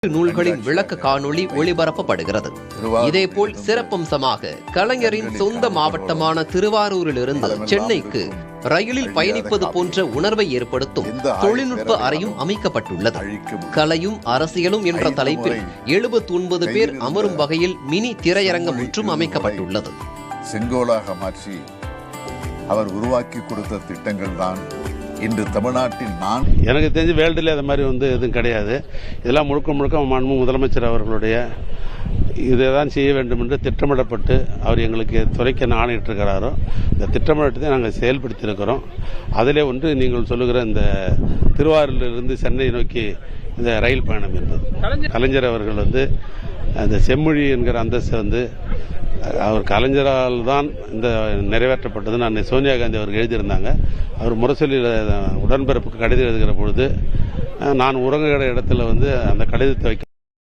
நூல்களின் விளக்க காணொளி ஒளிபரப்பப்படுகிறது. இதேபோல் சிறப்பம்சமாக கலைஞரின் சொந்த மாவட்டமான திருவாரூரிலிருந்து சென்னைக்கு ரயிலில் பயணிப்பது போன்ற உணர்வை ஏற்படுத்தும் தொழில்நுட்ப அறையும் அமைக்கப்பட்டுள்ளது. கலையும் அரசியலும் என்ற தலைப்பில் 79 பேர் அமரும் வகையில் மினி திரையரங்கம் ஒன்றும் அமைக்கப்பட்டுள்ளது. செங்கோலாக மாற்றி அவர் உருவாக்கி கொடுத்த திட்டங்கள் தான் இன்று தமிழ்நாட்டில் எனக்கு தெரிஞ்சு வேர்ல்டுல அது மாதிரி எதுவும் கிடையாது. இதெல்லாம் முழுக்க மாண்பு முதலமைச்சர் அவர்களுடைய இதைதான் செய்ய வேண்டும் என்று திட்டமிடப்பட்டு அவர் எங்களுக்கு துறைக்க ஆணையிட்டிருக்கிறாரோ இந்த திட்டமிடத்தை நாங்கள் செயல்படுத்தியிருக்கிறோம். அதிலே ஒன்று நீங்கள் சொல்லுகிற இந்த திருவாரூரிலிருந்து சென்னை நோக்கி இந்த ரயில் பயணம் என்பது கலைஞர் அவர்கள் அந்த செம்மொழி என்கிற அந்தஸ்து அவர் கலைஞரால் தான் இந்த நிறைவேற்றப்பட்டது. நான் சோனியா காந்தி அவர்கள் எழுதியிருந்தாங்க. அவர் முரசொலியில் உடன்பிறப்புக்கு கடிதம் எழுதுகிற பொழுது நான் உறங்குகிற இடத்துல அந்த கடிதத்தை வைக்க